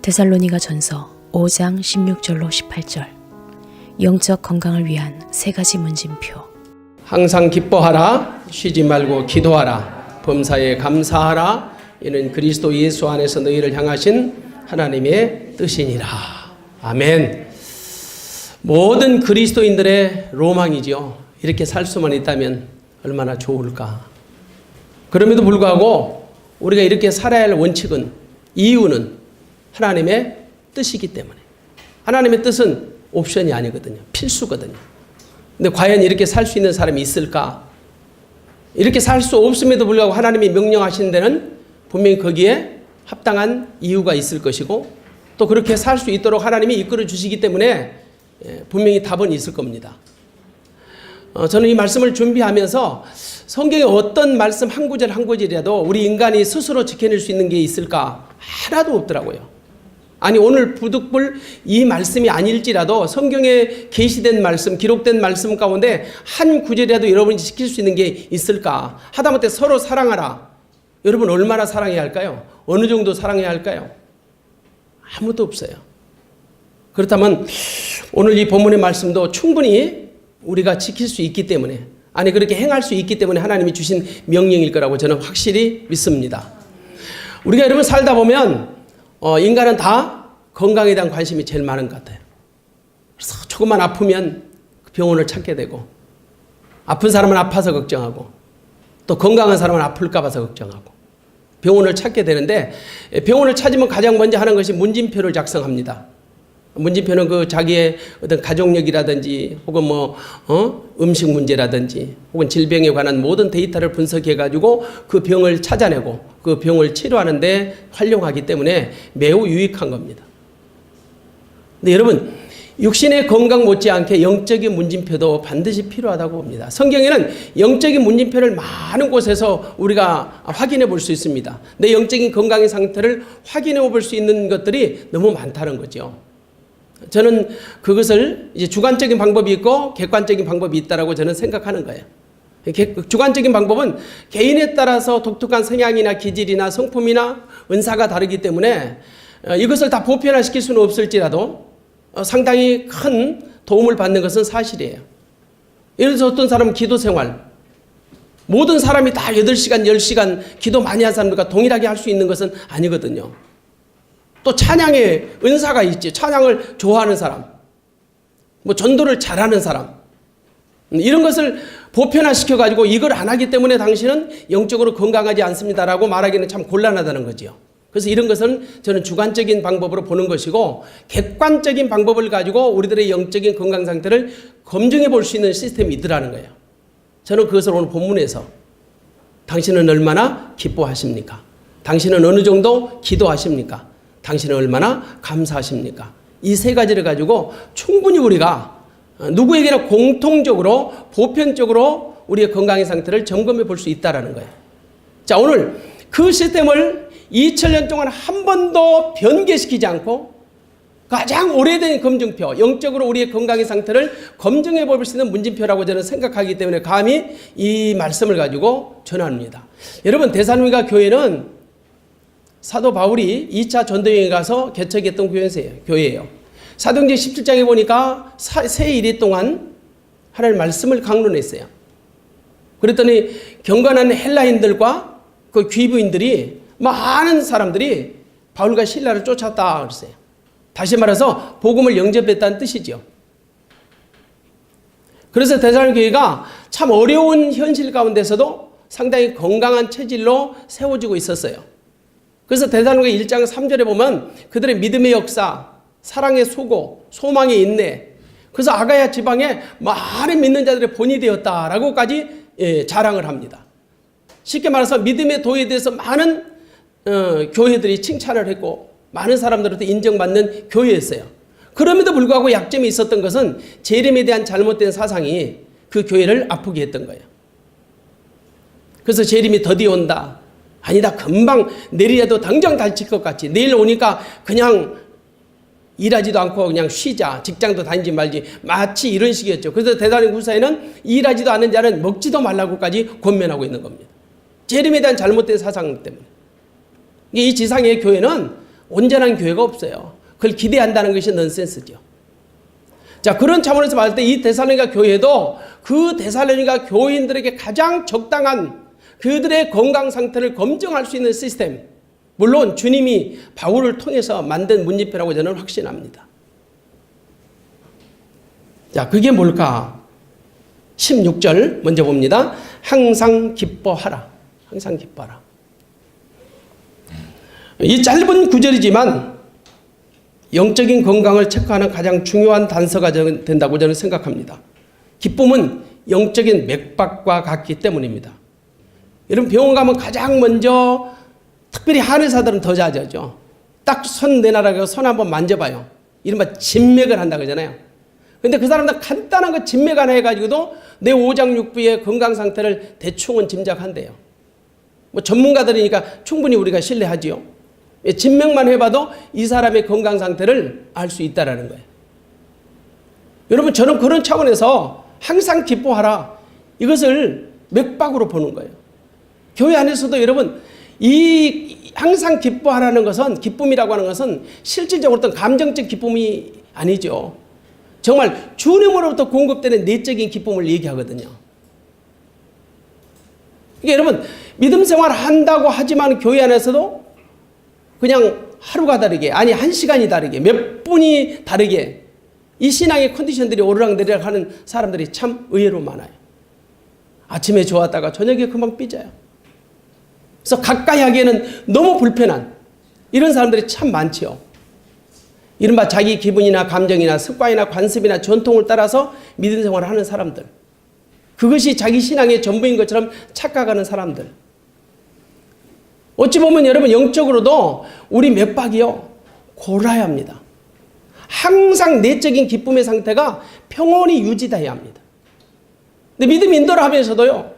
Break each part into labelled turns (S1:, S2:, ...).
S1: 데살로니가 전서 5장 16절로 18절. 영적 건강을 위한 세 가지 문진표.
S2: 항상 기뻐하라, 쉬지 말고 기도하라, 범사에 감사하라. 이는 그리스도 예수 안에서 너희를 향하신 하나님의 뜻이니라. 아멘. 모든 그리스도인들의 로망이죠. 이렇게 살 수만 있다면 얼마나 좋을까. 그럼에도 불구하고 우리가 이렇게 살아야 할 원칙은, 이유는 하나님의 뜻이기 때문에. 하나님의 뜻은 옵션이 아니거든요. 필수거든요. 근데 과연 이렇게 살 수 있는 사람이 있을까? 이렇게 살 수 없음에도 불구하고 하나님이 명령하시는 데는 분명히 거기에 합당한 이유가 있을 것이고, 또 그렇게 살 수 있도록 하나님이 이끌어 주시기 때문에 분명히 답은 있을 겁니다. 저는 이 말씀을 준비하면서 성경의 어떤 말씀 한 구절 한 구절이라도 우리 인간이 스스로 지켜낼 수 있는 게 있을까? 하나도 없더라고요. 아니, 오늘 부득불 이 말씀이 아닐지라도 성경에 계시된 말씀, 기록된 말씀 가운데 한 구절이라도 여러분이 지킬 수 있는 게 있을까? 하다못해 서로 사랑하라. 여러분 얼마나 사랑해야 할까요? 어느 정도 사랑해야 할까요? 아무도 없어요. 그렇다면 오늘 이 본문의 말씀도 충분히 우리가 지킬 수 있기 때문에, 아니 그렇게 행할 수 있기 때문에 하나님이 주신 명령일 거라고 저는 확실히 믿습니다. 우리가 여러분 살다 보면 인간은 다 건강에 대한 관심이 제일 많은 것 같아요. 그래서 조금만 아프면 병원을 찾게 되고, 아픈 사람은 아파서 걱정하고, 또 건강한 사람은 아플까 봐서 걱정하고 병원을 찾게 되는데, 병원을 찾으면 가장 먼저 하는 것이 문진표를 작성합니다. 문진표는 그 자기의 어떤 가족력이라든지 혹은 음식 문제라든지 혹은 질병에 관한 모든 데이터를 분석해 가지고 그 병을 찾아내고 그 병을 치료하는 데 활용하기 때문에 매우 유익한 겁니다. 근데 여러분, 육신의 건강 못지않게 영적인 문진표도 반드시 필요하다고 봅니다. 성경에는 영적인 문진표를 많은 곳에서 우리가 확인해 볼 수 있습니다. 내 영적인 건강의 상태를 확인해 볼 수 있는 것들이 너무 많다는 거죠. 저는 그것을 이제 주관적인 방법이 있고 객관적인 방법이 있다라고 저는 생각하는 거예요. 주관적인 방법은 개인에 따라서 독특한 성향이나 기질이나 성품이나 은사가 다르기 때문에 이것을 다 보편화시킬 수는 없을지라도 상당히 큰 도움을 받는 것은 사실이에요. 예를 들어서 어떤 사람은 기도 생활, 모든 사람이 다 8시간, 10시간 기도 많이 한 사람들과 동일하게 할 수 있는 것은 아니거든요. 또 찬양의 은사가 있지. 찬양을 좋아하는 사람, 전도를 잘하는 사람, 이런 것을 보편화시켜가지고 이걸 안 하기 때문에 당신은 영적으로 건강하지 않습니다라고 말하기는 참 곤란하다는 거죠. 그래서 이런 것은 저는 주관적인 방법으로 보는 것이고, 객관적인 방법을 가지고 우리들의 영적인 건강 상태를 검증해 볼 수 있는 시스템이 있더라는 거예요. 저는 그것을 오늘 본문에서 당신은 얼마나 기뻐하십니까? 당신은 어느 정도 기도하십니까? 당신은 얼마나 감사하십니까? 이 세 가지를 가지고 충분히 우리가 누구에게나 공통적으로 보편적으로 우리의 건강의 상태를 점검해 볼 수 있다는 거예요. 자, 오늘 그 시스템을 2000년 동안 한 번도 변개시키지 않고 가장 오래된 검증표, 영적으로 우리의 건강의 상태를 검증해 볼 수 있는 문진표라고 저는 생각하기 때문에 감히 이 말씀을 가지고 전합니다. 여러분, 데살로니가 교회는 사도 바울이 2차 전도여행에 가서 개척했던 교회예요. 사도행전 17장에 보니까 세 일이 동안 하나님의 말씀을 강론했어요. 그랬더니 경건한 헬라인들과 그 귀부인들이, 많은 사람들이 바울과 실라를 쫓았다 그랬어요. 다시 말해서 복음을 영접했다는 뜻이죠. 그래서 데살로니가 교회가 참 어려운 현실 가운데서도 상당히 건강한 체질로 세워지고 있었어요. 그래서 데살로니가 1장 3절에 보면 그들의 믿음의 역사, 사랑의 수고, 소망의 인내, 그래서 아가야 지방에 많은 믿는 자들의 본이 되었다라고까지 자랑을 합니다. 쉽게 말해서 믿음의 도에 대해서 많은 교회들이 칭찬을 했고 많은 사람들한테 인정받는 교회였어요. 그럼에도 불구하고 약점이 있었던 것은 재림에 대한 잘못된 사상이 그 교회를 아프게 했던 거예요. 그래서 재림이 더디 온다, 아니다, 금방 내일이라도 당장 다칠 것 같지, 내일 오니까 그냥 일하지도 않고 그냥 쉬자, 직장도 다니지 말지, 마치 이런 식이었죠. 그래서 데살로니가 후서에는 일하지도 않은 자는 먹지도 말라고까지 권면하고 있는 겁니다. 재림에 대한 잘못된 사상 때문에. 이 지상의 교회는 온전한 교회가 없어요. 그걸 기대한다는 것이 넌센스죠. 자, 그런 차원에서 봤을 때 이 데살로니가 교회도 그 데살로니가 교인들에게 가장 적당한 그들의 건강 상태를 검증할 수 있는 시스템, 물론 주님이 바울을 통해서 만든 문집회라고 저는 확신합니다. 자, 그게 뭘까? 16절 먼저 봅니다. 항상 기뻐하라. 항상 기뻐하라. 이 짧은 구절이지만 영적인 건강을 체크하는 가장 중요한 단서가 된다고 저는 생각합니다. 기쁨은 영적인 맥박과 같기 때문입니다. 여러분 병원 가면 가장 먼저 특별히 한의사들은 더 자자죠. 딱 손 내놔라고 손 한번 만져봐요. 이른바 진맥을 한다 그러잖아요. 근데 그 사람들 간단한 거 진맥 하나 해가지고도 내 오장육부의 건강 상태를 대충은 짐작한대요. 뭐 전문가들이니까 충분히 우리가 신뢰하지요. 진맥만 해봐도 이 사람의 건강 상태를 알 수 있다라는 거예요. 여러분 저는 그런 차원에서 항상 기뻐하라. 이것을 맥박으로 보는 거예요. 교회 안에서도 여러분 이 항상 기뻐하라는 것은 기쁨이라고 하는 것은 실질적으로 어떤 감정적 기쁨이 아니죠. 정말 주님으로부터 공급되는 내적인 기쁨을 얘기하거든요. 이게 여러분 믿음 생활 한다고 하지만 교회 안에서도 그냥 하루가 다르게 아니 한 시간이 다르게 몇 분이 다르게 이 신앙의 컨디션들이 오르락내리락 하는 사람들이 참 의외로 많아요. 아침에 좋았다가 저녁에 금방 삐져요. 그래서 가까이 하기에는 너무 불편한 이런 사람들이 참 많지요. 이른바 자기 기분이나 감정이나 습관이나 관습이나 전통을 따라서 믿음 생활을 하는 사람들. 그것이 자기 신앙의 전부인 것처럼 착각하는 사람들. 어찌 보면 여러분 영적으로도 우리 맥박이요 골아야 합니다. 항상 내적인 기쁨의 상태가 평온히 유지돼야 합니다. 근데 믿음 인도를 하면서도요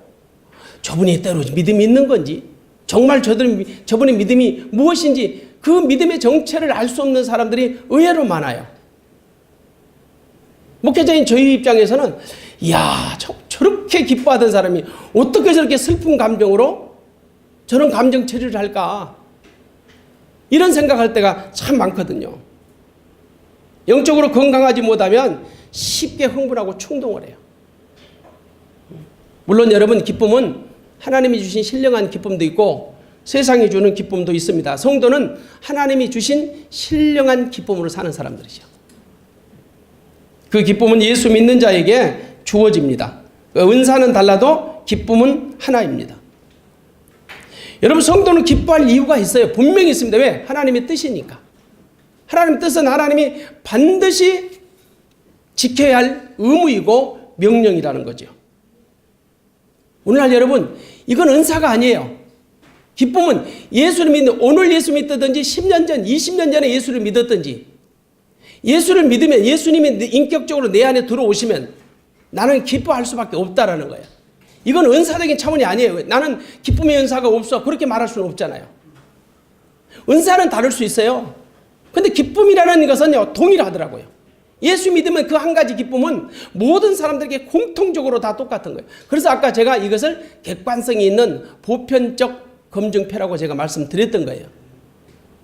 S2: 저분이 때로 믿음이 있는 건지 정말 저분의 믿음이 무엇인지 그 믿음의 정체를 알 수 없는 사람들이 의외로 많아요. 목회자인 저희 입장에서는 이야 저렇게 기뻐하던 사람이 어떻게 저렇게 슬픈 감정으로 저런 감정 처리를 할까 이런 생각할 때가 참 많거든요. 영적으로 건강하지 못하면 쉽게 흥분하고 충동을 해요. 물론 여러분 기쁨은 하나님이 주신 신령한 기쁨도 있고 세상이 주는 기쁨도 있습니다. 성도는 하나님이 주신 신령한 기쁨으로 사는 사람들이죠. 그 기쁨은 예수 믿는 자에게 주어집니다. 은사는 달라도 기쁨은 하나입니다. 여러분 성도는 기뻐할 이유가 있어요. 분명히 있습니다. 왜? 하나님의 뜻이니까. 하나님의 뜻은 하나님이 반드시 지켜야 할 의무이고 명령이라는 거죠. 오늘날 여러분 이건 은사가 아니에요. 기쁨은 예수를 믿는 오늘 예수 믿든지 10년 전 20년 전에 예수를 믿었든지 예수를 믿으면 예수님이 인격적으로 내 안에 들어오시면 나는 기뻐할 수밖에 없다라는 거예요. 이건 은사적인 차원이 아니에요. 나는 기쁨의 은사가 없어 그렇게 말할 수는 없잖아요. 은사는 다를 수 있어요. 근데 기쁨이라는 것은 동일하더라고요. 예수 믿으면 그 한 가지 기쁨은 모든 사람들에게 공통적으로 다 똑같은 거예요. 그래서 아까 제가 이것을 객관성이 있는 보편적 검증표라고 제가 말씀드렸던 거예요.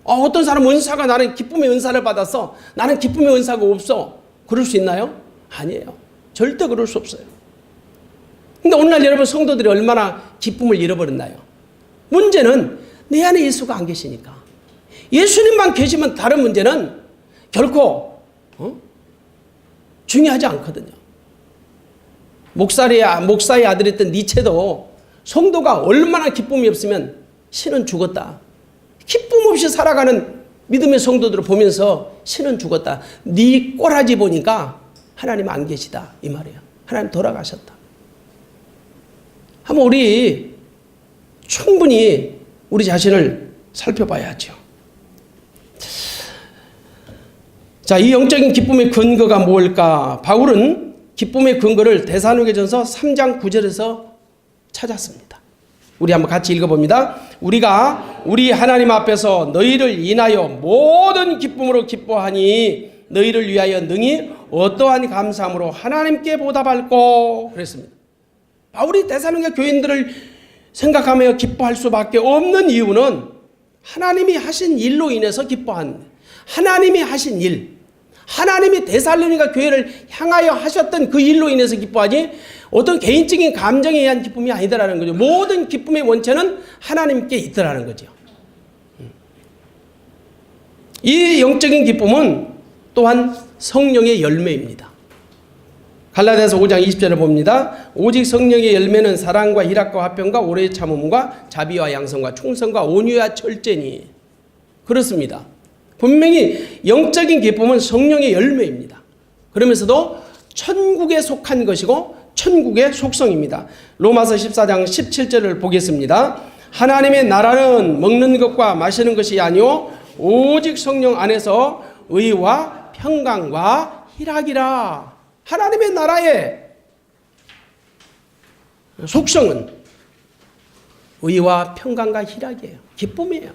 S2: 어떤 사람은 은사가 나는 기쁨의 은사를 받았어. 나는 기쁨의 은사가 없어. 그럴 수 있나요? 아니에요. 절대 그럴 수 없어요. 근데 오늘날 여러분 성도들이 얼마나 기쁨을 잃어버렸나요? 문제는 내 안에 예수가 안 계시니까. 예수님만 계시면 다른 문제는 결코 중요하지 않거든요. 목사의 아들이었던 니체도 성도가 얼마나 기쁨이 없으면 신은 죽었다. 기쁨 없이 살아가는 믿음의 성도들을 보면서 신은 죽었다. 네 꼬라지 보니까 하나님 안 계시다 이 말이에요. 하나님 돌아가셨다. 한번 우리 충분히 우리 자신을 살펴봐야죠. 자, 이 영적인 기쁨의 근거가 뭘까? 바울은 기쁨의 근거를 데살로니가전서 3장 9절에서 찾았습니다. 우리 한번 같이 읽어봅니다. 우리가 우리 하나님 앞에서 너희를 인하여 모든 기쁨으로 기뻐하니 너희를 위하여 능히 어떠한 감사함으로 하나님께 보답할꼬 그랬습니다. 바울이 데살로니가 교인들을 생각하며 기뻐할 수밖에 없는 이유는 하나님이 하신 일로 인해서 기뻐하는, 하나님이 하신 일, 하나님이 데살로니가 교회를 향하여 하셨던 그 일로 인해서 기뻐하지 어떤 개인적인 감정에 의한 기쁨이 아니다라는 거죠. 모든 기쁨의 원체는 하나님께 있더라는 거죠. 이 영적인 기쁨은 또한 성령의 열매입니다. 갈라디아서 5장 20절을 봅니다. 오직 성령의 열매는 사랑과 희락과 화평과 오래 참음과 자비와 양성과 충성과 온유와 절제니. 그렇습니다. 분명히 영적인 기쁨은 성령의 열매입니다. 그러면서도 천국에 속한 것이고 천국의 속성입니다. 로마서 14장 17절을 보겠습니다. 하나님의 나라는 먹는 것과 마시는 것이 아니요 오직 성령 안에서 의와 평강과 희락이라. 하나님의 나라의 속성은 의와 평강과 희락이에요. 기쁨이에요.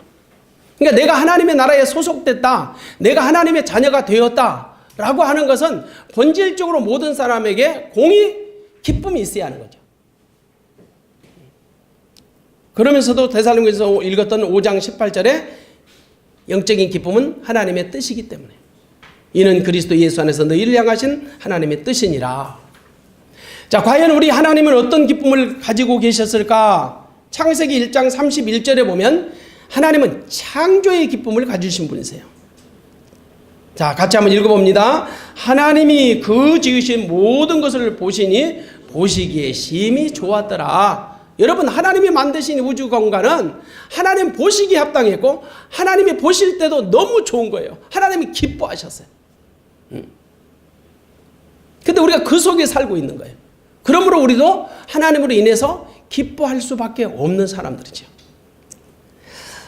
S2: 그러니까 내가 하나님의 나라에 소속됐다, 내가 하나님의 자녀가 되었다라고 하는 것은 본질적으로 모든 사람에게 공히 기쁨이 있어야 하는 거죠. 그러면서도 데살로니가서 읽었던 5장 18절에 영적인 기쁨은 하나님의 뜻이기 때문에 이는 그리스도 예수 안에서 너희를 향하신 하나님의 뜻이니라. 자, 과연 우리 하나님은 어떤 기쁨을 가지고 계셨을까? 창세기 1장 31절에 보면 하나님은 창조의 기쁨을 가지신 분이세요. 자, 같이 한번 읽어봅니다. 하나님이 그 지으신 모든 것을 보시니 보시기에 심히 좋았더라. 여러분, 하나님이 만드신 우주 공간은 하나님 보시기에 합당했고 하나님이 보실 때도 너무 좋은 거예요. 하나님이 기뻐하셨어요. 근데 우리가 그 속에 살고 있는 거예요. 그러므로 우리도 하나님으로 인해서 기뻐할 수밖에 없는 사람들이죠.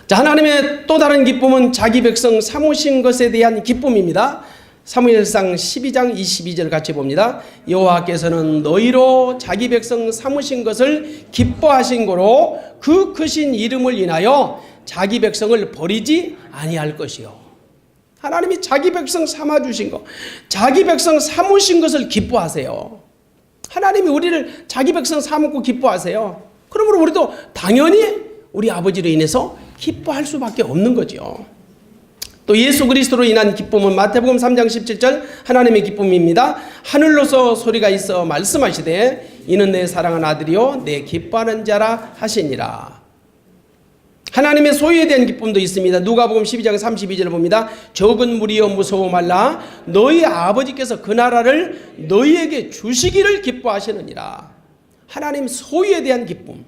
S2: 자, 하나님의 또 다른 기쁨은 자기 백성 삼으신 것에 대한 기쁨입니다. 사무엘상 12장 22절 같이 봅니다. 여호와께서는 너희로 자기 백성 삼으신 것을 기뻐하신 거로 그 크신 이름을 인하여 자기 백성을 버리지 아니할 것이요. 하나님이 자기 백성 삼아주신 것, 자기 백성 삼으신 것을 기뻐하세요. 하나님이 우리를 자기 백성 삼고 기뻐하세요. 그러므로 우리도 당연히 우리 아버지로 인해서 기뻐할 수밖에 없는 거죠. 또 예수 그리스도로 인한 기쁨은 마태복음 3장 17절 하나님의 기쁨입니다. 하늘로서 소리가 있어 말씀하시되 이는 내 사랑하는 아들이요 내 기뻐하는 자라 하시니라. 하나님의 소유에 대한 기쁨도 있습니다. 누가복음 12장 32절을 봅니다. 적은 무리여 무서워 말라 너희 아버지께서 그 나라를 너희에게 주시기를 기뻐하시느니라. 하나님 소유에 대한 기쁨.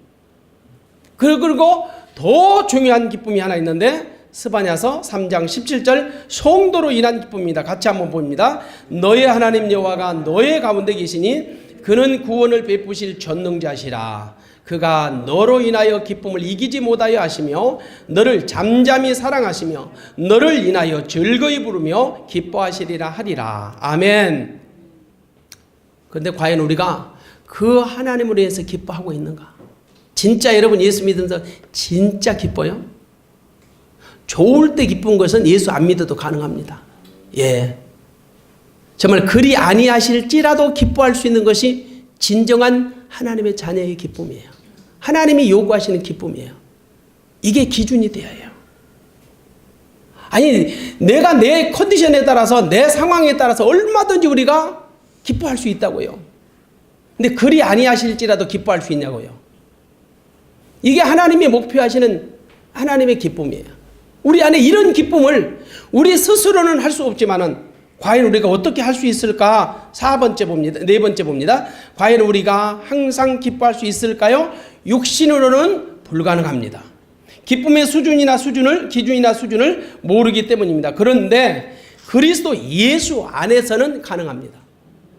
S2: 그리고 더 중요한 기쁨이 하나 있는데 스바냐서 3장 17절 성도로 인한 기쁨입니다. 같이 한번 봅니다. 너의 하나님 여호와가 너의 가운데 계시니 그는 구원을 베푸실 전능자시라. 그가 너로 인하여 기쁨을 이기지 못하여 하시며 너를 잠잠히 사랑하시며 너를 인하여 즐거이 부르며 기뻐하시리라 하리라. 아멘. 그런데 과연 우리가 그 하나님으로 인해서 기뻐하고 있는가? 진짜 여러분 예수 믿으면서 진짜 기뻐요? 좋을 때 기쁜 것은 예수 안 믿어도 가능합니다. 예. 정말 그리 아니하실지라도 기뻐할 수 있는 것이 진정한 하나님의 자녀의 기쁨이에요. 하나님이 요구하시는 기쁨이에요. 이게 기준이 되어야 해요. 아니, 내가 내 컨디션에 따라서 내 상황에 따라서 얼마든지 우리가 기뻐할 수 있다고요. 근데 그리 아니하실지라도 기뻐할 수 있냐고요. 이게 하나님이 목표하시는 하나님의 기쁨이에요. 우리 안에 이런 기쁨을 우리 스스로는 할 수 없지만은 과연 우리가 어떻게 할 수 있을까? 네 번째 봅니다. 과연 우리가 항상 기뻐할 수 있을까요? 육신으로는 불가능합니다. 기쁨의 기준이나 수준을 모르기 때문입니다. 그런데 그리스도 예수 안에서는 가능합니다.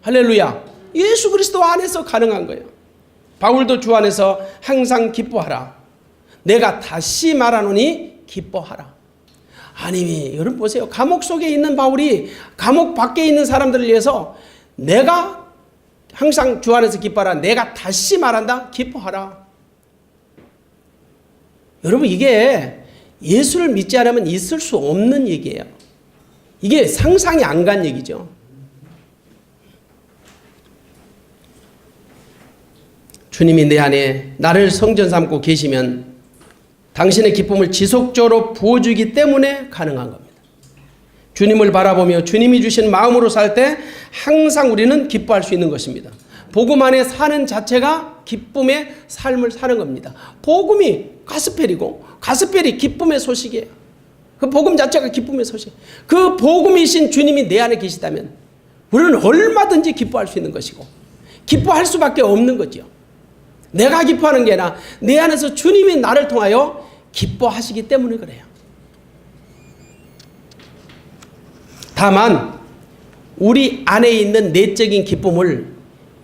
S2: 할렐루야. 예수 그리스도 안에서 가능한 거예요. 바울도 주 안에서 항상 기뻐하라. 내가 다시 말하노니 기뻐하라. 아니, 여러분 보세요. 감옥 속에 있는 바울이 감옥 밖에 있는 사람들을 위해서 내가 항상 주 안에서 기뻐하라. 내가 다시 말한다. 기뻐하라. 여러분, 이게 예수를 믿지 않으면 있을 수 없는 얘기예요. 이게 상상이 안 간 얘기죠. 주님이 내 안에 나를 성전 삼고 계시면 당신의 기쁨을 지속적으로 부어주기 때문에 가능한 겁니다. 주님을 바라보며 주님이 주신 마음으로 살 때 항상 우리는 기뻐할 수 있는 것입니다. 복음 안에 사는 자체가 기쁨의 삶을 사는 겁니다. 복음이 가스펠이고 가스펠이 기쁨의 소식이에요. 그 복음 자체가 기쁨의 소식. 그 복음이신 주님이 내 안에 계시다면 우리는 얼마든지 기뻐할 수 있는 것이고 기뻐할 수밖에 없는 거죠. 내가 기뻐하는 게 아니라 내 안에서 주님이 나를 통하여 기뻐하시기 때문에 그래요. 다만 우리 안에 있는 내적인 기쁨을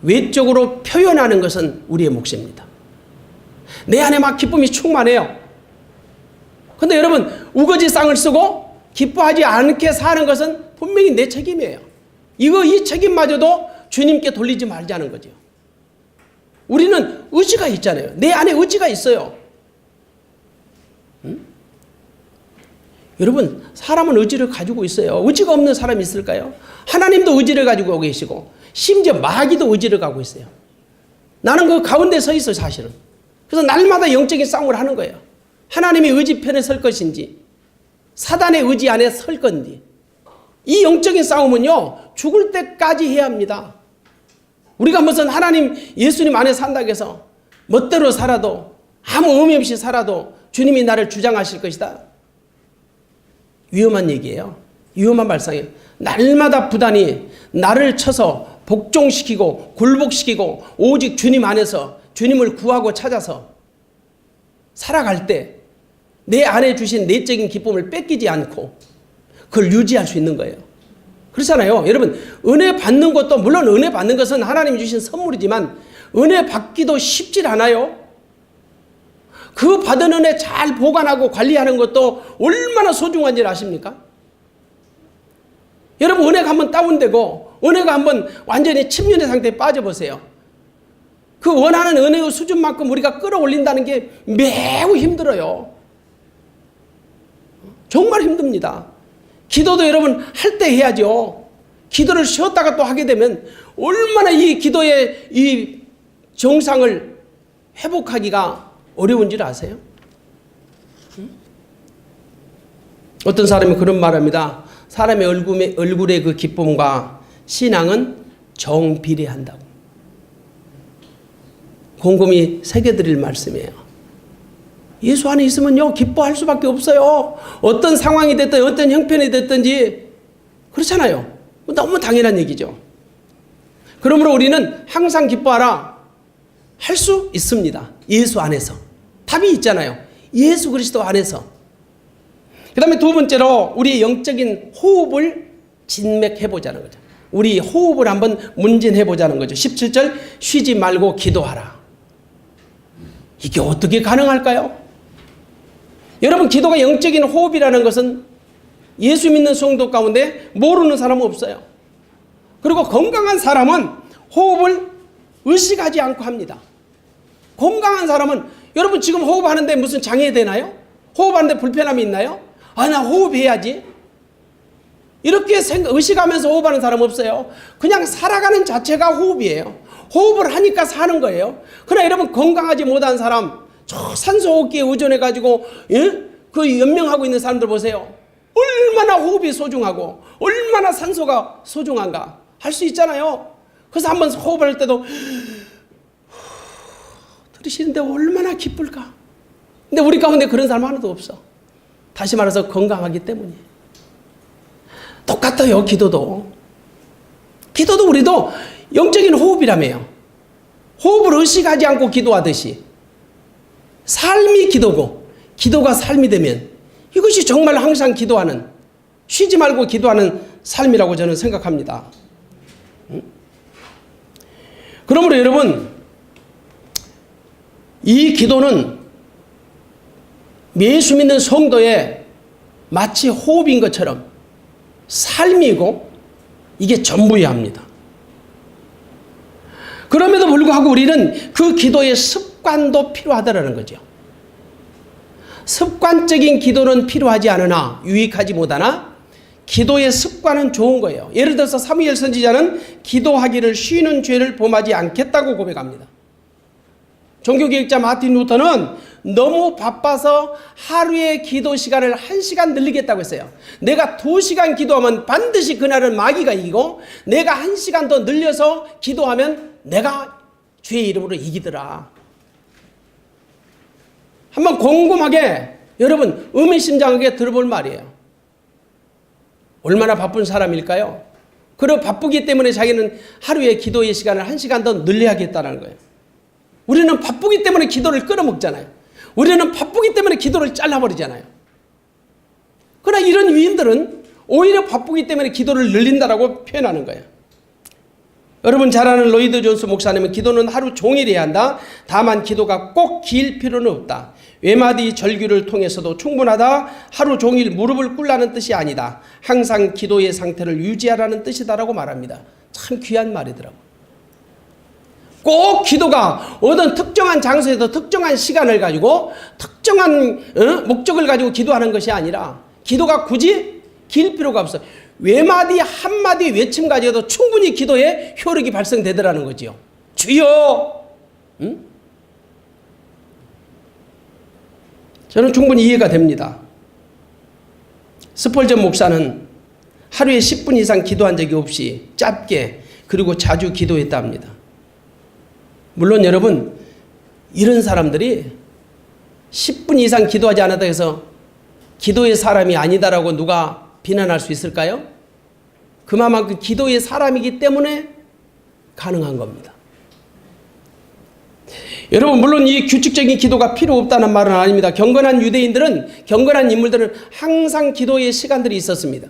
S2: 외적으로 표현하는 것은 우리의 몫입니다. 내 안에 막 기쁨이 충만해요. 근데 여러분 우거지 쌍을 쓰고 기뻐하지 않게 사는 것은 분명히 내 책임이에요. 이 책임마저도 주님께 돌리지 말자는 거죠. 우리는 의지가 있잖아요. 내 안에 의지가 있어요. 여러분 사람은 의지를 가지고 있어요. 의지가 없는 사람이 있을까요? 하나님도 의지를 가지고 계시고 심지어 마귀도 의지를 가지고 있어요. 나는 그 가운데 서 있어요 사실은. 그래서 날마다 영적인 싸움을 하는 거예요. 하나님의 의지 편에 설 것인지 사단의 의지 안에 설 건지. 이 영적인 싸움은요 죽을 때까지 해야 합니다. 우리가 무슨 하나님 예수님 안에 산다고 해서 멋대로 살아도 아무 의미 없이 살아도 주님이 나를 주장하실 것이다. 위험한 얘기예요. 위험한 발상이에요. 날마다 부단히 나를 쳐서 복종시키고 굴복시키고 오직 주님 안에서 주님을 구하고 찾아서 살아갈 때 내 안에 주신 내적인 기쁨을 뺏기지 않고 그걸 유지할 수 있는 거예요. 그렇잖아요. 여러분 은혜 받는 것도 물론 은혜 받는 것은 하나님이 주신 선물이지만 은혜 받기도 쉽지 않아요. 그 받은 은혜 잘 보관하고 관리하는 것도 얼마나 소중한지 아십니까? 여러분 은혜가 한번 다운되고 은혜가 한번 완전히 침륜의 상태에 빠져보세요. 그 원하는 은혜의 수준만큼 우리가 끌어올린다는 게 매우 힘들어요. 정말 힘듭니다. 기도도 여러분 할 때 해야죠. 기도를 쉬었다가 또 하게 되면 얼마나 이 기도의 이 정상을 회복하기가 어려운지를 아세요? 어떤 사람이 그런 말합니다. 사람의 얼굴의 그 기쁨과 신앙은 정비례한다고. 곰곰이 새겨드릴 말씀이에요. 예수 안에 있으면요 기뻐할 수밖에 없어요. 어떤 상황이 됐든 어떤 형편이 됐든지 그렇잖아요. 너무 당연한 얘기죠. 그러므로 우리는 항상 기뻐하라 할 수 있습니다. 예수 안에서. 답이 있잖아요. 예수 그리스도 안에서. 그 다음에 두 번째로 우리의 영적인 호흡을 진맥해보자는 거죠. 우리 호흡을 한번 문진해보자는 거죠. 17절 쉬지 말고 기도하라. 이게 어떻게 가능할까요? 여러분 기도가 영적인 호흡이라는 것은 예수 믿는 성도 가운데 모르는 사람은 없어요. 그리고 건강한 사람은 호흡을 의식하지 않고 합니다. 건강한 사람은 여러분 지금 호흡하는데 무슨 장애 되나요? 호흡하는데 불편함이 있나요? 아, 나 호흡해야지. 이렇게 의식하면서 호흡하는 사람 없어요. 그냥 살아가는 자체가 호흡이에요. 호흡을 하니까 사는 거예요. 그러나 여러분 건강하지 못한 사람 저 산소호흡기에 의존해가지고 그 연명하고 있는 사람들 보세요. 얼마나 호흡이 소중하고 얼마나 산소가 소중한가 할 수 있잖아요. 그래서 한번 호흡할 때도 들으시는데 얼마나 기쁠까. 근데 우리 가운데 그런 사람 하나도 없어. 다시 말해서 건강하기 때문이에요. 똑같아요. 기도도 우리도 영적인 호흡이라며요. 호흡을 의식하지 않고 기도하듯이 삶이 기도고 기도가 삶이 되면 이것이 정말 항상 기도하는 쉬지 말고 기도하는 삶이라고 저는 생각합니다. 그러므로 여러분 이 기도는 예수 믿는 성도의 마치 호흡인 것처럼 삶이고 이게 전부여야 합니다. 그럼에도 불구하고 우리는 그 기도의 습관도 필요하다는 거죠. 습관적인 기도는 필요하지 않으나 유익하지 못하나 기도의 습관은 좋은 거예요. 예를 들어서 사무엘 선지자는 기도하기를 쉬는 죄를 범하지 않겠다고 고백합니다. 종교개혁자 마틴 루터는 너무 바빠서 하루에 기도 시간을 1시간 늘리겠다고 했어요. 내가 2시간 기도하면 반드시 그날은 마귀가 이기고 내가 1시간 더 늘려서 기도하면 내가 주의 이름으로 이기더라. 한번 곰곰하게 여러분 의미심장하게 들어볼 말이에요. 얼마나 바쁜 사람일까요? 그리고 바쁘기 때문에 자기는 하루에 기도의 시간을 1시간 더 늘려야겠다는 거예요. 우리는 바쁘기 때문에 기도를 끊어먹잖아요. 우리는 바쁘기 때문에 기도를 잘라버리잖아요. 그러나 이런 위인들은 오히려 바쁘기 때문에 기도를 늘린다라고 표현하는 거예요. 여러분 잘 아는 로이드 존스 목사님은 기도는 하루 종일 해야 한다. 다만 기도가 꼭 길 필요는 없다. 외마디 절규를 통해서도 충분하다. 하루 종일 무릎을 꿇라는 뜻이 아니다. 항상 기도의 상태를 유지하라는 뜻이다라고 말합니다. 참 귀한 말이더라고요. 꼭 기도가 어떤 특정한 장소에서 특정한 시간을 가지고 특정한 목적을 가지고 기도하는 것이 아니라 기도가 굳이 길 필요가 없어. 외마디 한마디 외침 가지고도 충분히 기도에 효력이 발생되더라는 거지요. 주여! 저는 충분히 이해가 됩니다. 스펄전 목사는 하루에 10분 이상 기도한 적이 없이 짧게 그리고 자주 기도했다 합니다. 물론 여러분 이런 사람들이 10분 이상 기도하지 않았다 해서 기도의 사람이 아니다라고 누가 비난할 수 있을까요? 그만큼 기도의 사람이기 때문에 가능한 겁니다. 여러분 물론 이 규칙적인 기도가 필요 없다는 말은 아닙니다. 경건한 유대인들은 경건한 인물들은 항상 기도의 시간들이 있었습니다.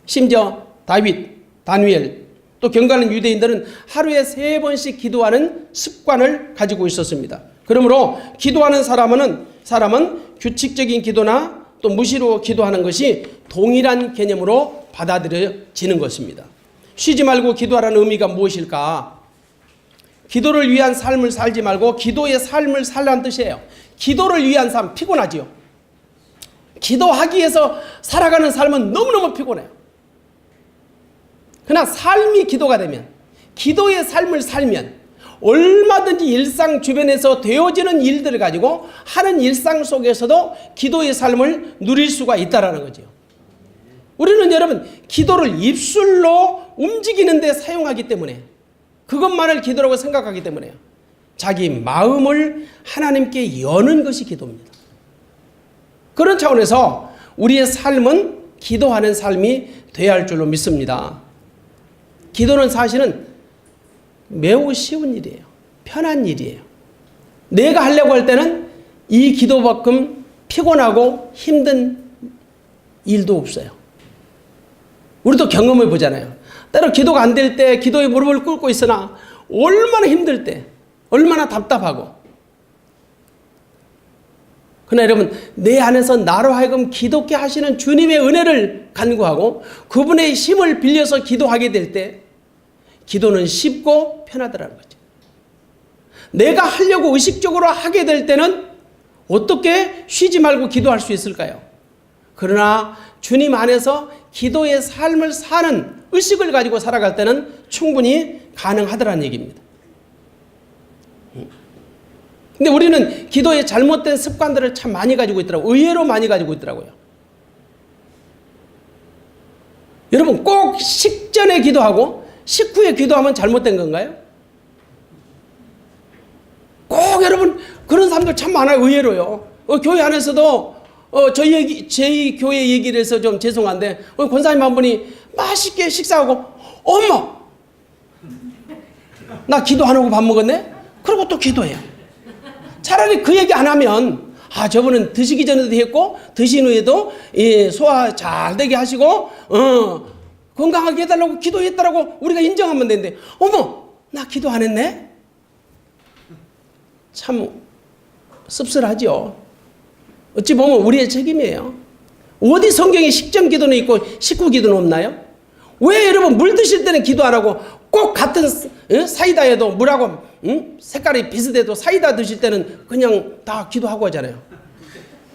S2: 심지어 다윗, 다니엘 또 경건한 유대인들은 하루에 3번씩 기도하는 습관을 가지고 있었습니다. 그러므로 기도하는 사람은 규칙적인 기도나 또 무시로 기도하는 것이 동일한 개념으로 받아들여지는 것입니다. 쉬지 말고 기도하라는 의미가 무엇일까? 기도를 위한 삶을 살지 말고 기도의 삶을 살라는 뜻이에요. 기도를 위한 삶 피곤하지요. 기도하기 위해서 살아가는 삶은 너무너무 피곤해요. 그러나 삶이 기도가 되면 기도의 삶을 살면 얼마든지 일상 주변에서 되어지는 일들을 가지고 하는 일상 속에서도 기도의 삶을 누릴 수가 있다는 거죠. 우리는 여러분 기도를 입술로 움직이는 데 사용하기 때문에 그것만을 기도라고 생각하기 때문에요. 자기 마음을 하나님께 여는 것이 기도입니다. 그런 차원에서 우리의 삶은 기도하는 삶이 되어야 할 줄로 믿습니다. 기도는 사실은 매우 쉬운 일이에요. 편한 일이에요. 내가 하려고 할 때는 이 기도만큼 피곤하고 힘든 일도 없어요. 우리도 경험해 보잖아요. 때로 기도가 안 될 때 기도에 무릎을 꿇고 있으나 얼마나 힘들 때 얼마나 답답하고 그러나 여러분 내 안에서 나로 하여금 기도케 하시는 주님의 은혜를 간구하고 그분의 힘을 빌려서 기도하게 될 때 기도는 쉽고 편하더라는 거죠. 내가 하려고 의식적으로 하게 될 때는 어떻게 쉬지 말고 기도할 수 있을까요? 그러나 주님 안에서 기도의 삶을 사는 의식을 가지고 살아갈 때는 충분히 가능하더라는 얘기입니다. 근데 우리는 기도의 잘못된 습관들을 참 많이 가지고 있더라고요. 의외로 많이 가지고 있더라고요. 여러분 꼭 식전에 기도하고 식후에 기도하면 잘못된 건가요? 꼭 여러분 그런 사람들 참 많아요. 의외로요. 교회 안에서도 저희 교회 얘기를 해서 좀 죄송한데 권사님 한 분이 맛있게 식사하고 어머 나 기도 안 하고 밥 먹었네? 그러고 또 기도해요. 차라리 그 얘기 안 하면 저분은 드시기 전에도 했고 드신 후에도 소화 잘 되게 하시고 건강하게 해달라고 기도했다라고 우리가 인정하면 되는데 어머 나 기도 안 했네? 참 씁쓸하죠. 어찌 보면 우리의 책임이에요. 어디 성경에 식전 기도는 있고 식후 기도는 없나요? 왜 여러분 물 드실 때는 기도 안 하고 꼭 같은 사이다에도 물하고 색깔이 비슷해도 사이다 드실 때는 그냥 다 기도하고 하잖아요.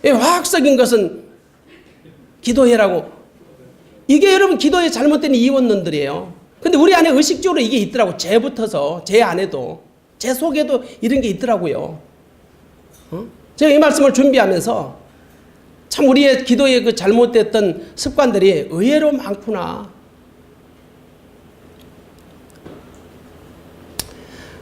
S2: 화학적인 것은 기도해라고. 이게 여러분 기도의 잘못된 이원론들이에요. 근데 우리 안에 의식적으로 이게 있더라고. 쟤부터서 제 안에도 제 속에도 이런 게 있더라고요. 제가 이 말씀을 준비하면서 참 우리의 기도의 그 잘못됐던 습관들이 의외로 많구나.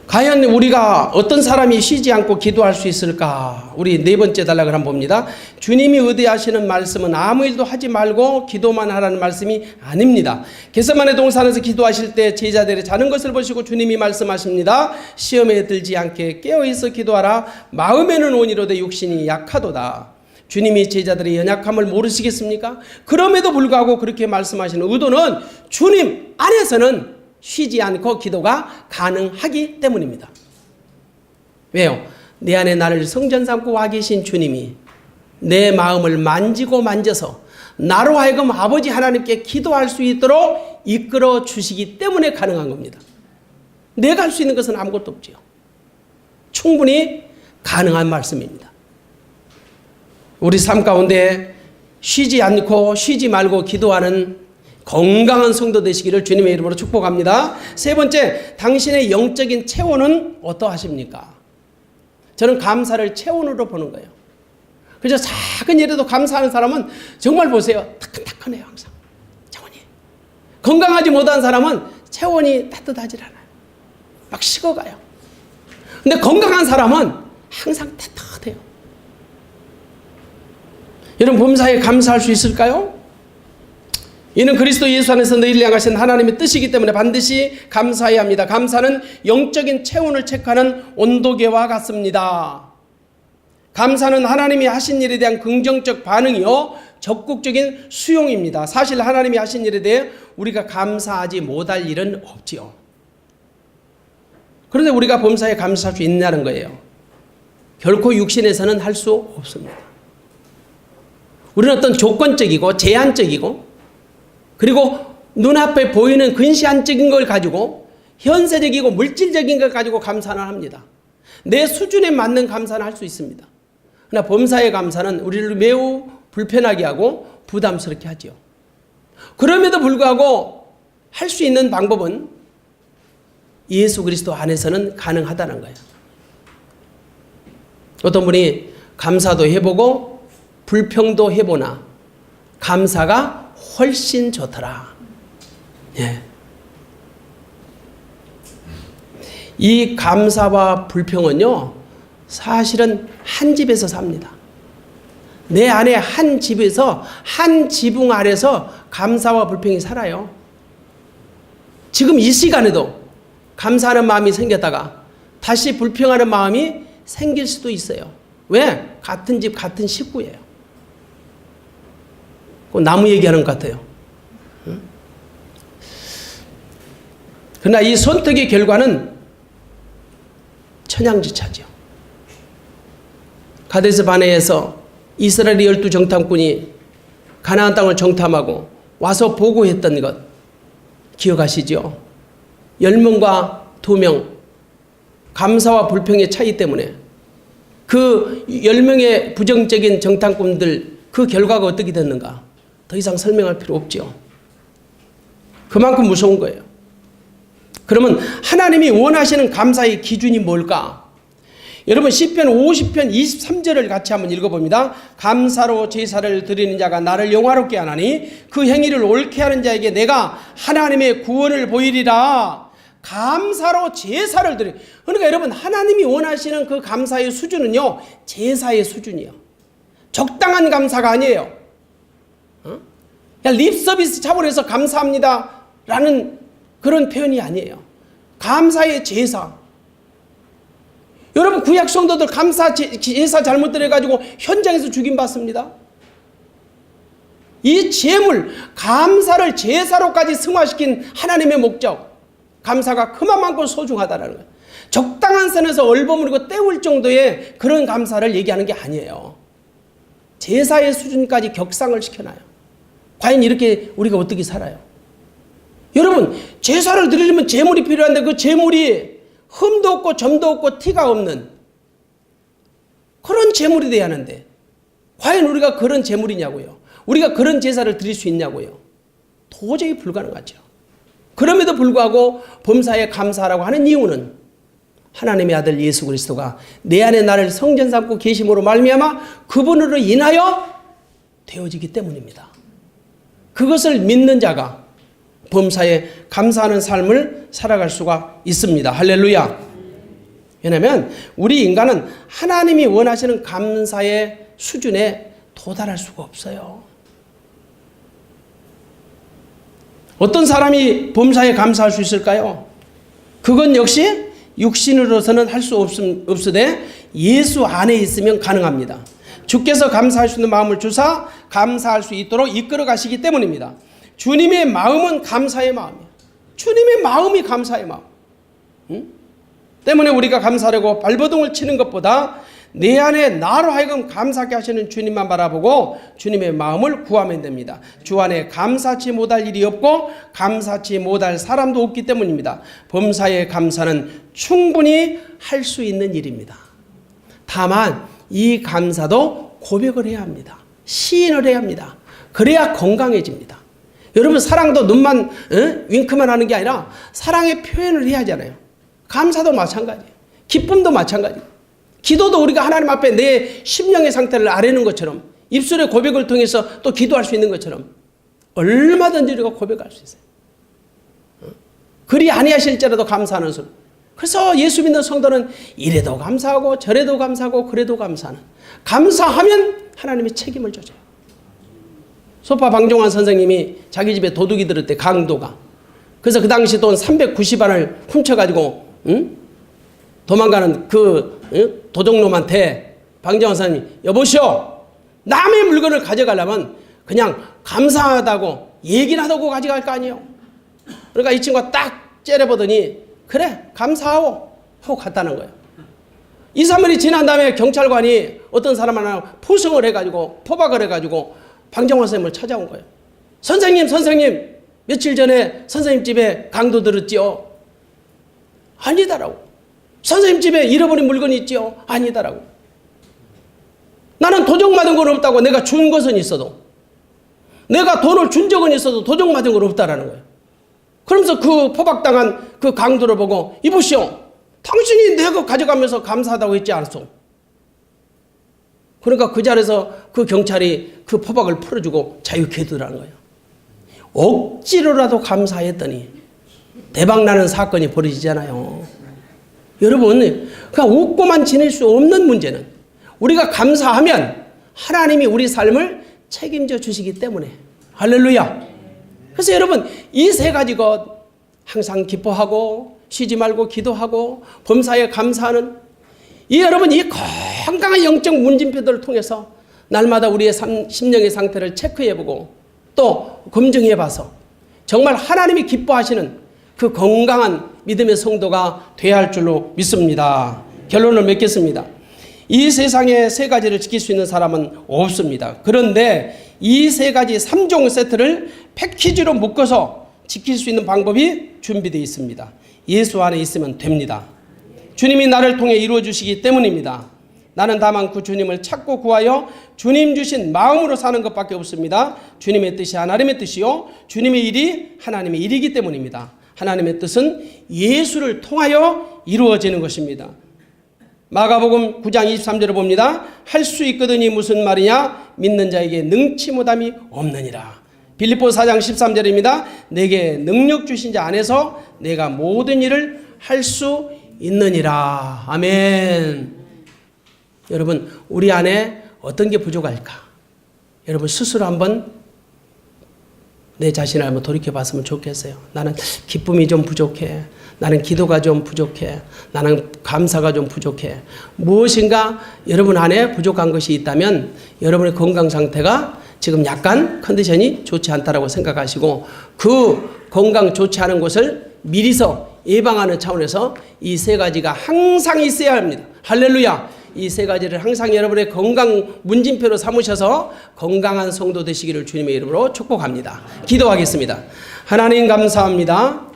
S2: 과연 우리가 어떤 사람이 쉬지 않고 기도할 수 있을까? 우리 네 번째 단락을 한번 봅니다. 주님이 의뢰하시는 말씀은 아무 일도 하지 말고 기도만 하라는 말씀이 아닙니다. 겟세마네 동산에서 기도하실 때 제자들이 자는 것을 보시고 주님이 말씀하십니다. 시험에 들지 않게 깨어있어 기도하라. 마음에는 온이로되 육신이 약하도다. 주님이 제자들의 연약함을 모르시겠습니까? 그럼에도 불구하고 그렇게 말씀하시는 의도는 주님 안에서는 쉬지 않고 기도가 가능하기 때문입니다. 왜요? 내 안에 나를 성전 삼고 와 계신 주님이 내 마음을 만지고 만져서 나로 하여금 아버지 하나님께 기도할 수 있도록 이끌어 주시기 때문에 가능한 겁니다. 내가 할 수 있는 것은 아무것도 없지요. 충분히 가능한 말씀입니다. 우리 삶 가운데 쉬지 않고 쉬지 말고 기도하는 건강한 성도 되시기를 주님의 이름으로 축복합니다. 세 번째, 당신의 영적인 체온은 어떠하십니까? 저는 감사를 체온으로 보는 거예요. 그래서 작은 일에도 감사하는 사람은 정말 보세요. 따끈따끈해요. 항상 체온이. 건강하지 못한 사람은 체온이 따뜻하지 않아요. 막 식어가요. 근데 건강한 사람은 항상 따뜻해요. 여러분 범사에 감사할 수 있을까요? 이는 그리스도 예수 안에서 너희를 향하신 하나님의 뜻이기 때문에 반드시 감사해야 합니다. 감사는 영적인 체온을 체크하는 온도계와 같습니다. 감사는 하나님이 하신 일에 대한 긍정적 반응이요 적극적인 수용입니다. 사실 하나님이 하신 일에 대해 우리가 감사하지 못할 일은 없지요. 그런데 우리가 범사에 감사할 수 있냐는 거예요. 결코 육신에서는 할 수 없습니다. 우리는 어떤 조건적이고 제한적이고 그리고 눈앞에 보이는 근시안적인 걸 가지고 현세적이고 물질적인 걸 가지고 감사는 합니다. 내 수준에 맞는 감사는 할 수 있습니다. 그러나 범사의 감사는 우리를 매우 불편하게 하고 부담스럽게 하지요. 그럼에도 불구하고 할 수 있는 방법은 예수 그리스도 안에서는 가능하다는 거예요. 어떤 분이 감사도 해보고 불평도 해보나 감사가 훨씬 좋더라. 예. 이 감사와 불평은요, 사실은 한 집에서 삽니다. 내 안에 한 집에서, 한 지붕 아래서 감사와 불평이 살아요. 지금 이 시간에도 감사하는 마음이 생겼다가 다시 불평하는 마음이 생길 수도 있어요. 왜? 같은 집, 같은 식구예요. 나무 얘기하는 것 같아요. 그러나 이 선택의 결과는 천양지차죠. 가데스 바네에서 이스라엘의 12 정탐꾼이 가나안 땅을 정탐하고 와서 보고했던 것 기억하시죠? 10명과 2명 감사와 불평의 차이 때문에 그 10명의 부정적인 정탐꾼들 그 결과가 어떻게 됐는가? 더 이상 설명할 필요 없죠. 그만큼 무서운 거예요. 그러면 하나님이 원하시는 감사의 기준이 뭘까? 여러분 시편 50편 23절을 같이 한번 읽어봅니다. 감사로 제사를 드리는 자가 나를 영화롭게 하나니 그 행위를 옳게 하는 자에게 내가 하나님의 구원을 보이리라. 감사로 제사를 드리. 그러니까 여러분 하나님이 원하시는 그 감사의 수준은요 제사의 수준이요. 적당한 감사가 아니에요. 그냥 립서비스 차원에서 감사합니다 라는 그런 표현이 아니에요. 감사의 제사. 여러분 구약 성도들 감사 제사 잘못 드려가지고 현장에서 죽임받습니다. 이 제물 감사를 제사로까지 승화시킨 하나님의 목적 감사가 그만큼 소중하다는 거예요. 적당한 선에서 얼버무리고 때울 정도의 그런 감사를 얘기하는 게 아니에요. 제사의 수준까지 격상을 시켜놔요. 과연 이렇게 우리가 어떻게 살아요? 여러분 제사를 드리려면 제물이 필요한데 그 제물이 흠도 없고 점도 없고 티가 없는 그런 제물이 돼야 하는데 과연 우리가 그런 제물이냐고요? 우리가 그런 제사를 드릴 수 있냐고요? 도저히 불가능하죠. 그럼에도 불구하고 범사에 감사하라고 하는 이유는 하나님의 아들 예수 그리스도가 내 안에 나를 성전 삼고 계심으로 말미암아 그분으로 인하여 되어지기 때문입니다. 그것을 믿는 자가 범사에 감사하는 삶을 살아갈 수가 있습니다. 할렐루야. 왜냐하면 우리 인간은 하나님이 원하시는 감사의 수준에 도달할 수가 없어요. 어떤 사람이 범사에 감사할 수 있을까요? 그건 역시 육신으로서는 할 수 없으되 예수 안에 있으면 가능합니다. 주께서 감사할 수 있는 마음을 주사 감사할 수 있도록 이끌어 가시기 때문입니다. 주님의 마음은 감사의 마음이에요. 주님의 마음이 감사의 마음. 때문에 우리가 감사하려고 발버둥을 치는 것보다 내 안에 나로 하여금 감사하게 하시는 주님만 바라보고 주님의 마음을 구하면 됩니다. 주 안에 감사치 못할 일이 없고 감사치 못할 사람도 없기 때문입니다. 범사의 감사는 충분히 할 수 있는 일입니다. 다만 이 감사도 고백을 해야 합니다. 시인을 해야 합니다. 그래야 건강해집니다. 여러분 사랑도 눈만 윙크만 하는 게 아니라 사랑의 표현을 해야 하잖아요. 감사도 마찬가지예요. 기쁨도 마찬가지예요. 기도도 우리가 하나님 앞에 내 심령의 상태를 아뢰는 것처럼 입술의 고백을 통해서 또 기도할 수 있는 것처럼 얼마든지 우리가 고백할 수 있어요. 그리 아니하실지라도 감사하는 소리. 그래서 예수 믿는 성도는 이래도 감사하고 저래도 감사하고 그래도 감사하는. 감사하면 하나님이 책임을 져줘요. 소파 방종환 선생님이 자기 집에 도둑이 들을 때 강도가. 그래서 그 당시 돈 390원을 훔쳐가지고 도망가는 그 도둑놈한테 방정환 선생님이 여보시오, 남의 물건을 가져가려면 그냥 감사하다고 얘기를 하다고 가져갈 거 아니에요. 그러니까 이 친구가 딱 째려보더니 그래 감사하오 하고 갔다는 거예요. 2, 3일이 지난 다음에 경찰관이 어떤 사람 하나 포성을 해가지고 포박을 해가지고 방정환 선생님을 찾아온 거예요. 선생님 며칠 전에 선생님 집에 강도 들었지요? 아니다라고. 선생님 집에 잃어버린 물건이 있지요? 아니다라고. 나는 도적 맞은 건 없다고. 내가 준 것은 있어도, 내가 돈을 준 적은 있어도 도적 맞은 건 없다라는 거예요. 그러면서 그 포박당한 그 강도를 보고 이보시오, 당신이 내가 가져가면서 감사하다고 했지 않았소? 그러니까 그 자리에서 그 경찰이 그 포박을 풀어주고 자유케 해두라는 거예요. 억지로라도 감사했더니 대박나는 사건이 벌어지잖아요. 여러분, 그냥 웃고만 지낼 수 없는 문제는 우리가 감사하면 하나님이 우리 삶을 책임져 주시기 때문에. 할렐루야. 그래서 여러분, 이 세 가지 것, 항상 기뻐하고 쉬지 말고 기도하고 범사에 감사하는 여러분, 이 건강한 영적 문진표들을 통해서 날마다 우리의 심령의 상태를 체크해보고 또 검증해봐서 정말 하나님이 기뻐하시는 그 건강한 믿음의 성도가 되어야 할 줄로 믿습니다. 결론을 맺겠습니다. 이 세상에 세 가지를 지킬 수 있는 사람은 없습니다. 그런데 이 세 가지 3종 세트를 패키지로 묶어서 지킬 수 있는 방법이 준비되어 있습니다. 예수 안에 있으면 됩니다. 주님이 나를 통해 이루어 주시기 때문입니다. 나는 다만 그 주님을 찾고 구하여 주님 주신 마음으로 사는 것밖에 없습니다. 주님의 뜻이 하나님의 뜻이요, 주님의 일이 하나님의 일이기 때문입니다. 하나님의 뜻은 예수를 통하여 이루어지는 것입니다. 마가복음 9장 23절을 봅니다. 할 수 있거든이 무슨 말이냐? 믿는 자에게 능치 못함이 없느니라. 빌립보 4장 13절입니다. 내게 능력 주신 자 안에서 내가 모든 일을 할 수 있느니라. 아멘. 여러분, 우리 안에 어떤 게 부족할까? 여러분 스스로 한번 내 자신을 한번 돌이켜 봤으면 좋겠어요. 나는 기쁨이 좀 부족해. 나는 기도가 좀 부족해. 나는 감사가 좀 부족해. 무엇인가 여러분 안에 부족한 것이 있다면 여러분의 건강 상태가 지금 약간 컨디션이 좋지 않다라고 생각하시고 그 건강 좋지 않은 것을 미리서 예방하는 차원에서 이 세 가지가 항상 있어야 합니다. 할렐루야. 이 세 가지를 항상 여러분의 건강 문진표로 삼으셔서 건강한 성도 되시기를 주님의 이름으로 축복합니다. 기도하겠습니다. 하나님 감사합니다.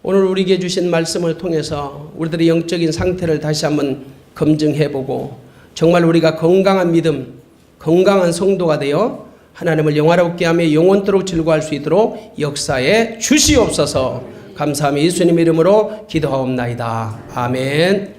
S2: 오늘 우리에게 주신 말씀을 통해서 우리들의 영적인 상태를 다시 한번 검증해보고 정말 우리가 건강한 믿음, 건강한 성도가 되어 하나님을 영화롭게 하며 영원토록 즐거워할 수 있도록 역사에 주시옵소서. 감사하며 예수님의 이름으로 기도하옵나이다. 아멘.